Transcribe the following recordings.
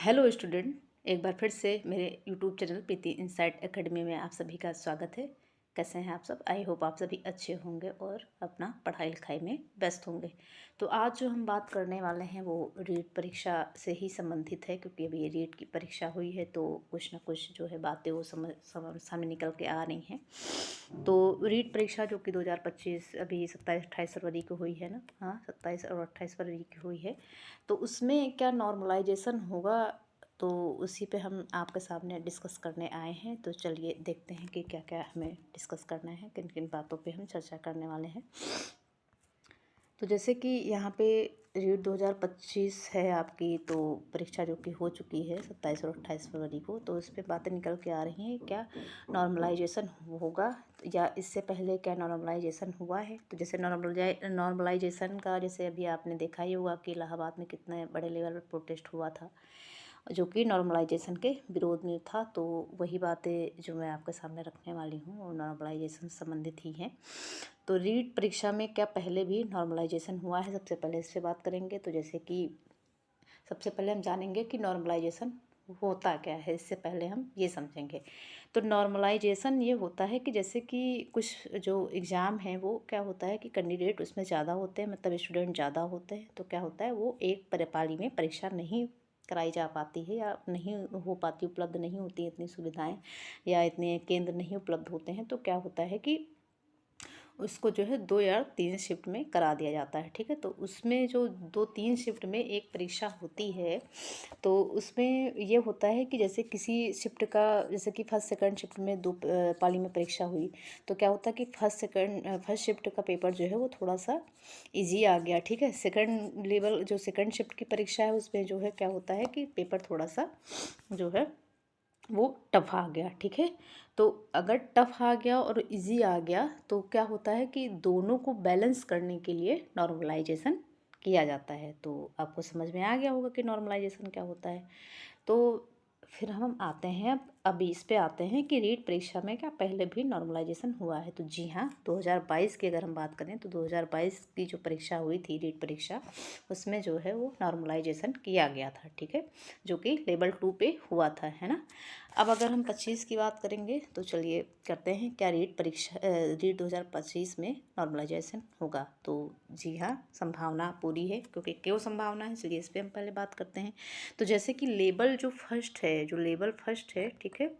Hello student, एक बार फिर से मेरे यूट्यूब चैनल प्रीति इनसाइट एकेडमी में आप सभी का स्वागत है। कैसे हैं आप सब? आई होप आप सभी अच्छे होंगे और अपना पढ़ाई लिखाई में व्यस्त होंगे। तो आज जो हम बात करने वाले हैं वो रीट परीक्षा से ही संबंधित है, क्योंकि अभी ये रीट की परीक्षा हुई है तो कुछ ना कुछ जो है बातें वो सामने निकल के आ रही हैं। तो रीट परीक्षा जो कि 2025 अभी 27-28 फरवरी को हुई है ना, हाँ 27 और 28 फरवरी की हुई है। तो उसमें क्या नॉर्मलाइजेशन होगा, तो उसी पे हम आपके सामने डिस्कस करने आए हैं। तो चलिए देखते हैं कि क्या क्या हमें डिस्कस करना है, किन किन बातों पे हम चर्चा करने वाले हैं। तो जैसे कि यहाँ पे रीट 2025 है आपकी, तो परीक्षा जो कि हो चुकी है 27 और 28 फरवरी को, तो उस पर बातें निकल के आ रही हैं क्या नॉर्मलाइजेशन होगा या इससे पहले क्या नॉर्मलाइजेशन हुआ है। तो जैसे नॉर्मलाइजेशन का जैसे अभी आपने देखा ही होगा कि इलाहाबाद में कितने बड़े लेवल पर प्रोटेस्ट हुआ था, जो कि नॉर्मलाइजेशन के विरोध में था। तो वही बातें जो मैं आपके सामने रखने वाली हूँ वो नॉर्मलाइजेशन संबंधित ही हैं। तो रीट परीक्षा में क्या पहले भी नॉर्मलाइजेशन हुआ है, सबसे पहले इस पर बात करेंगे। तो जैसे कि सबसे पहले हम जानेंगे कि नॉर्मलाइजेशन होता क्या है, इससे पहले हम ये समझेंगे। तो नॉर्मलाइजेशन ये होता है कि जैसे कि कुछ जो एग्ज़ाम है वो क्या होता है कि कैंडिडेट उसमें ज़्यादा होते हैं, मतलब स्टूडेंट ज़्यादा होते हैं, तो क्या होता है वो एक पाली में परीक्षा नहीं कराई जा पाती है या नहीं हो पाती, उपलब्ध नहीं होती इतनी सुविधाएं या इतने केंद्र नहीं उपलब्ध होते हैं। तो क्या होता है कि उसको जो है 2 या 3 शिफ्ट में करा दिया जाता है, ठीक है। तो उसमें जो 2-3 शिफ्ट में एक परीक्षा होती है, तो उसमें ये होता है कि जैसे किसी शिफ्ट का, जैसे कि फर्स्ट सेकंड शिफ्ट में दो पाली में परीक्षा हुई, तो क्या होता है कि फर्स्ट शिफ्ट का पेपर जो है वो थोड़ा सा इजी आ गया, ठीक है। सेकंड लेवल जो सेकंड शिफ्ट की परीक्षा है उसमें जो है क्या होता है कि पेपर थोड़ा सा जो है वो टफ आ गया, ठीक है। तो अगर टफ आ गया और इजी आ गया तो क्या होता है कि दोनों को बैलेंस करने के लिए नॉर्मलाइजेशन किया जाता है। तो आपको समझ में आ गया होगा कि नॉर्मलाइजेशन क्या होता है। तो फिर हम आते हैं अभी इस पे आते हैं कि रीट परीक्षा में क्या पहले भी नॉर्मलाइजेशन हुआ है। तो जी हाँ, 2022 की अगर हम बात करें तो 2022 की जो परीक्षा हुई थी रीट परीक्षा, उसमें जो है वो नॉर्मलाइजेशन किया गया था, ठीक है, जो कि लेवल 2 पे हुआ था, है ना। अब अगर हम 25 की बात करेंगे तो चलिए करते हैं क्या रीट 2025 में नॉर्मलाइजेशन होगा। तो जी हाँ, संभावना पूरी है। क्योंकि क्यों संभावना है, चलिए इस पर हम पहले बात करते हैं। तो जैसे कि लेवल फर्स्ट है, ठीक है,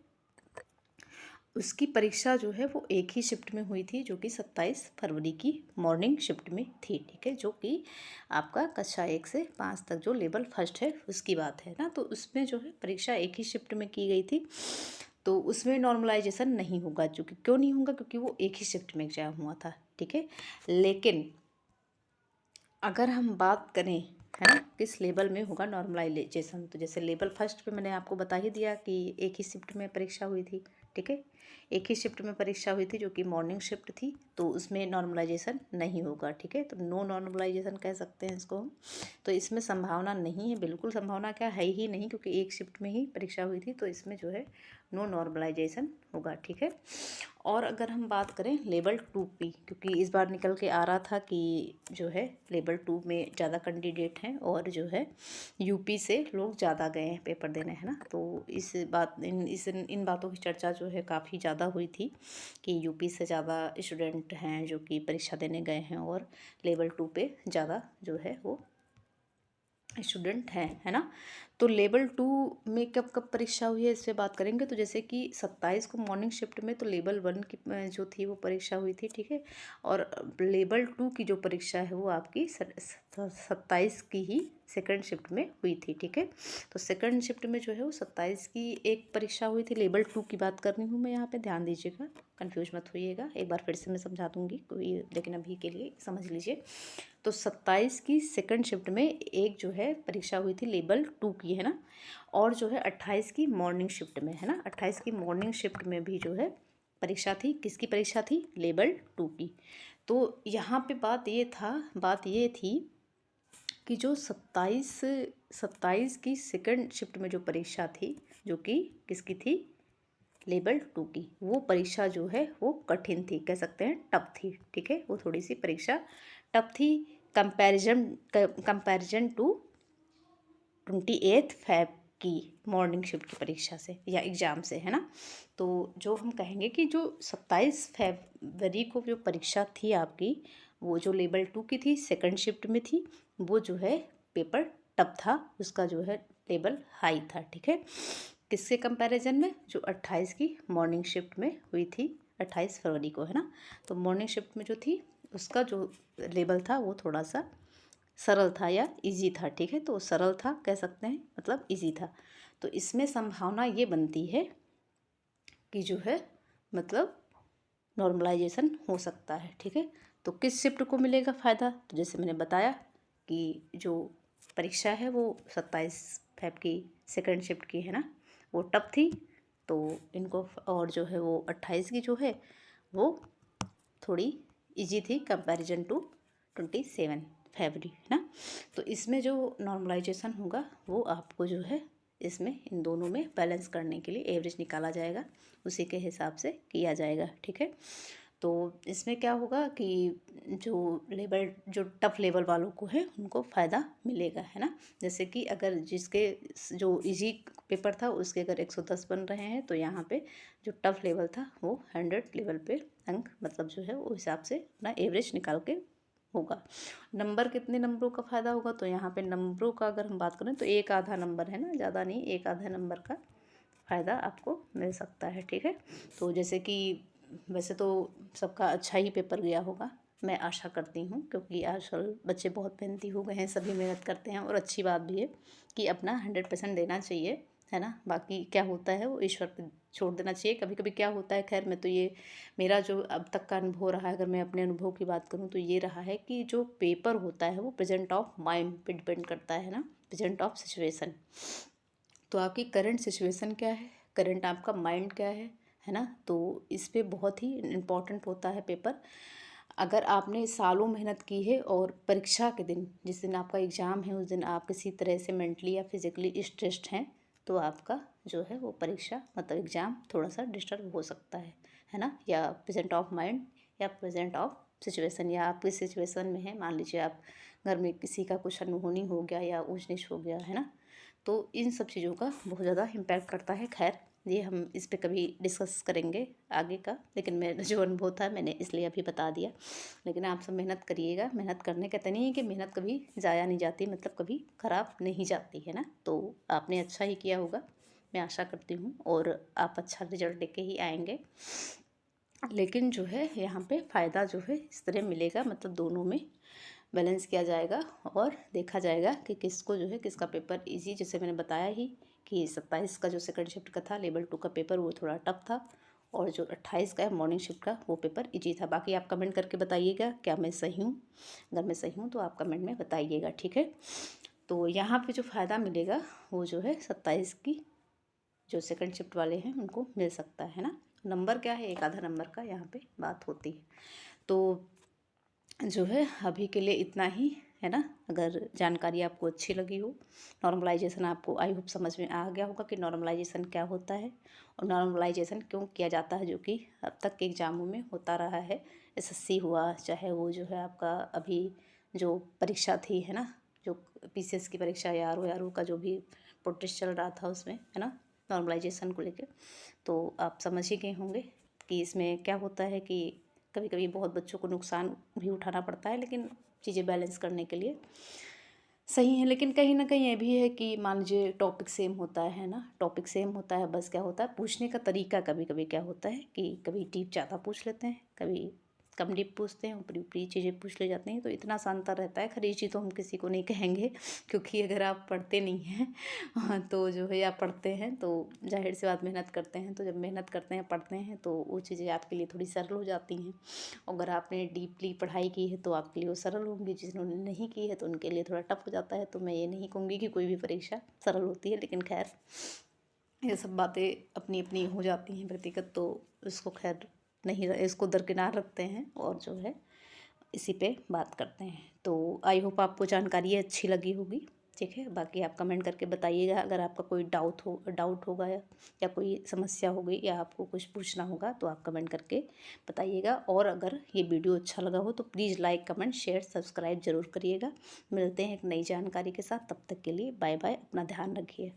उसकी परीक्षा जो है वो एक ही शिफ्ट में हुई थी, जो कि 27 फरवरी की मॉर्निंग शिफ्ट में थी, ठीक है, जो कि आपका कक्षा 1 से 5 तक जो लेवल फर्स्ट है उसकी बात है ना। तो उसमें जो है परीक्षा एक ही शिफ्ट में की गई थी, तो उसमें नॉर्मलाइजेशन नहीं होगा। क्योंकि क्यों नहीं होगा, क्योंकि वो एक ही शिफ्ट में एग्जाम हुआ था, ठीक है। लेकिन अगर हम बात करें, है ना, किस लेवल में होगा नॉर्मलाइजेशन, तो जैसे लेवल फर्स्ट पे मैंने आपको बता ही दिया कि एक ही शिफ्ट में परीक्षा हुई थी, ठीक है, एक ही शिफ्ट में परीक्षा हुई थी जो कि मॉर्निंग शिफ्ट थी, तो उसमें नॉर्मलाइजेशन नहीं होगा, ठीक है। तो नो नॉर्मलाइजेशन कह सकते हैं इसको हम। तो इसमें संभावना नहीं है, बिल्कुल संभावना क्या है ही नहीं, क्योंकि एक शिफ्ट में ही परीक्षा हुई थी, तो इसमें जो है नो नॉर्मलाइजेशन होगा, ठीक है। और अगर हम बात करें लेवल 2 की, क्योंकि इस बार निकल के आ रहा था कि जो है लेवल 2 में ज़्यादा कैंडिडेट हैं और जो है यूपी से लोग ज़्यादा गए हैं पेपर देने, है ना। तो इन बातों की चर्चा जो है काफ़ी ज़्यादा हुई थी कि यूपी से ज़्यादा स्टूडेंट हैं जो कि परीक्षा देने गए हैं और लेवल 2 पे ज़्यादा जो है वो स्टूडेंट हैं, है ना। तो लेवल 2 में कब कब परीक्षा हुई है इस पर बात करेंगे। तो जैसे कि 27 को मॉर्निंग शिफ्ट में तो लेवल 1 की जो थी वो परीक्षा हुई थी, ठीक है। और लेवल 2 की जो परीक्षा है वो आपकी 27 की ही सेकंड शिफ्ट में हुई थी, ठीक है। तो सेकंड शिफ्ट में जो है वो 27 की एक परीक्षा हुई थी। लेवल 2 की बात कर रही हूँ मैं यहाँ पे, ध्यान दीजिएगा, कंफ्यूज मत होइएगा। एक बार फिर से मैं समझा दूँगी कोई, लेकिन अभी के लिए समझ लीजिए। तो 27 की सेकंड शिफ्ट में एक जो है परीक्षा हुई थी लेवल 2 की, है ना। और जो है 28 की मॉर्निंग शिफ्ट में, है ना, 28 की मॉर्निंग शिफ्ट में भी जो है परीक्षा थी। किसकी परीक्षा थी? लेवल 2 की। तो यहाँ पे बात ये थी कि जो 27 की सेकंड शिफ्ट में जो परीक्षा थी, जो कि किसकी थी? लेवल 2 की, वो परीक्षा जो है वो कठिन थी, कह सकते हैं टफ थी, ठीक है। वो थोड़ी सी परीक्षा टफ थी कंपैरिजन टू 28 फैब की मॉर्निंग शिफ्ट की परीक्षा से या एग्ज़ाम से, है ना। तो जो हम कहेंगे कि जो 27 फरवरी को जो परीक्षा थी आपकी, वो जो लेवल 2 की थी, सेकंड शिफ्ट में थी, वो जो है पेपर टफ था, उसका जो है लेवल हाई था, ठीक है। किसके कंपैरिजन में, जो 28 की मॉर्निंग शिफ्ट में हुई थी, 28 फरवरी को, है ना। तो मॉर्निंग शिफ्ट में जो थी उसका जो लेवल था वो थोड़ा सा सरल था या इजी था, ठीक है। तो सरल था कह सकते हैं, मतलब इजी था। तो इसमें संभावना ये बनती है कि जो है मतलब नॉर्मलाइजेशन हो सकता है, ठीक है। तो किस शिफ्ट को मिलेगा फ़ायदा, तो जैसे मैंने बताया कि जो परीक्षा है वो 27 फेब की सेकंड शिफ्ट की है ना, वो टफ थी। तो इनको, और जो है वो 28 की जो है वो थोड़ी इजी थी कंपैरिजन टू 27 फरवरी, है ना। तो इसमें जो नॉर्मलाइजेशन होगा वो आपको जो है इसमें इन दोनों में बैलेंस करने के लिए एवरेज निकाला जाएगा, उसी के हिसाब से किया जाएगा, ठीक है। तो इसमें क्या होगा कि जो लेवल, जो टफ लेवल वालों को है उनको फ़ायदा मिलेगा, है ना। जैसे कि अगर जिसके जो इजी पेपर था उसके अगर 110 बन रहे हैं, तो यहाँ पे जो टफ लेवल था वो 100 लेवल पे अंक, मतलब जो है वो हिसाब से अपना एवरेज निकाल के होगा। नंबर, कितने नंबरों का फ़ायदा होगा, तो यहाँ पे नंबरों का अगर हम बात करें तो एक आधा नंबर है ना, ज़्यादा नहीं, एक आधा नंबर का फ़ायदा आपको मिल सकता है, ठीक है। तो जैसे कि वैसे तो सबका अच्छा ही पेपर गया होगा, मैं आशा करती हूँ, क्योंकि आजकल बच्चे बहुत मेहनती हो गए हैं, सभी मेहनत करते हैं, और अच्छी बात भी है कि अपना 100% देना चाहिए, है ना। बाकी क्या होता है वो ईश्वर पे छोड़ देना चाहिए। कभी कभी क्या होता है, खैर मैं तो ये, मेरा जो अब तक का अनुभव रहा है, अगर मैं अपने अनुभव की बात करूँ तो ये रहा है कि जो पेपर होता है वो प्रेजेंट ऑफ माइंड पे डिपेंड करता है ना, प्रेजेंट ऑफ सिचुएशन। तो आपकी करंट सिचुएशन क्या है, करंट आपका माइंड क्या है ना। तो इस पे बहुत ही इम्पोर्टेंट होता है पेपर। अगर आपने सालों मेहनत की है और परीक्षा के दिन, जिस दिन आपका एग्ज़ाम है, उस दिन आप किसी तरह से मेंटली या फिज़िकली स्ट्रेस्ड हैं, तो आपका जो है वो परीक्षा, मतलब एग्ज़ाम थोड़ा सा डिस्टर्ब हो सकता है ना। या प्रेजेंट ऑफ माइंड या प्रेजेंट ऑफ सिचुएशन, या आप किस सिचुएशन में हैं, मान लीजिए आप घर में किसी का कुछ अनहोनी हो गया या ऊंच नीच हो गया, है ना। तो इन सब चीज़ों का बहुत ज़्यादा इम्पैक्ट करता है। खैर, ये हम इस पे कभी डिस्कस करेंगे आगे का, लेकिन मेरा जो अनुभव था मैंने इसलिए अभी बता दिया। लेकिन आप सब मेहनत करिएगा, मेहनत करने का तो नहीं है कि मेहनत कभी ज़ाया नहीं जाती, मतलब कभी ख़राब नहीं जाती, है ना। तो आपने अच्छा ही किया होगा, मैं आशा करती हूँ, और आप अच्छा रिजल्ट लेके ही आएंगे। लेकिन जो है यहाँ पे फ़ायदा जो है इस तरह मिलेगा, मतलब दोनों में बैलेंस किया जाएगा और देखा जाएगा कि किसको जो है, किसका पेपर इजी, जैसे मैंने बताया ही कि 27 का जो सेकंड शिफ्ट का था लेवल 2 का पेपर, वो थोड़ा टफ था, और जो 28 का है मॉर्निंग शिफ्ट का, वो पेपर इजी था। बाकी आप कमेंट करके बताइएगा क्या मैं सही हूँ, अगर मैं सही हूँ तो आप कमेंट में बताइएगा, ठीक है। तो यहाँ पे जो फ़ायदा मिलेगा वो जो है 27 की जो सेकंड शिफ्ट वाले हैं उनको मिल सकता है ना। नंबर क्या है, एक आधा नंबर का यहाँ पे बात होती है। तो जो है अभी के लिए इतना ही, है ना। अगर जानकारी आपको अच्छी लगी हो, नॉर्मलाइजेशन आपको आई होप समझ में आ गया होगा कि नॉर्मलाइजेशन क्या होता है और नॉर्मलाइजेशन क्यों किया जाता है, जो कि अब तक के एग्ज़ामों में होता रहा है। एसएससी हुआ, चाहे वो जो है आपका अभी जो परीक्षा थी, है ना, जो पीसीएस की परीक्षा या आर ओ का जो भी प्रोटेस्ट चल रहा था उसमें, है ना, नॉर्मलाइजेशन को लेकर। तो आप समझ ही गए होंगे कि इसमें क्या होता है कि कभी कभी बहुत बच्चों को नुकसान भी उठाना पड़ता है, लेकिन चीज़ें बैलेंस करने के लिए सही है। लेकिन कहीं ना कहीं ये भी है कि मान लीजिए टॉपिक सेम होता है ना, टॉपिक सेम होता है, बस क्या होता है पूछने का तरीका कभी कभी क्या होता है कि कभी डीप ज़्यादा पूछ लेते हैं, कभी कम डीप पूछते हैं, ऊपरी ऊपरी चीज़ें पूछ ले जाते हैं। तो इतना सा अंतर रहता है। खरीद चीज़ तो हम किसी को नहीं कहेंगे, क्योंकि अगर आप पढ़ते नहीं हैं हाँ, तो जो है आप पढ़ते हैं तो जाहिर सी बात मेहनत करते हैं, तो जब मेहनत करते हैं पढ़ते हैं तो वो चीज़ें आपके लिए थोड़ी सरल हो जाती हैं। अगर आपने डीपली पढ़ाई की है तो आपके लिए वो सरल होंगी, जिन्होंने नहीं की है तो उनके लिए थोड़ा टफ हो जाता है। तो मैं ये नहीं कहूँगी कि कोई भी परीक्षा सरल होती है, लेकिन खैर ये सब बातें अपनी अपनी हो जाती हैं व्यक्तिगत, तो इसको खैर नहीं, इसको दरकिनार रखते हैं और जो है इसी पे बात करते हैं। तो आई होप आपको जानकारी अच्छी लगी होगी, ठीक है। बाकी आप कमेंट करके बताइएगा, अगर आपका कोई डाउट होगा या कोई समस्या हो गई या आपको कुछ पूछना होगा तो आप कमेंट करके बताइएगा। और अगर ये वीडियो अच्छा लगा हो तो please like, comment, share, subscribe ज़रूर करिएगा। मिलते हैं एक नई जानकारी के साथ, तब तक के लिए बाय बाय, अपना ध्यान रखिए।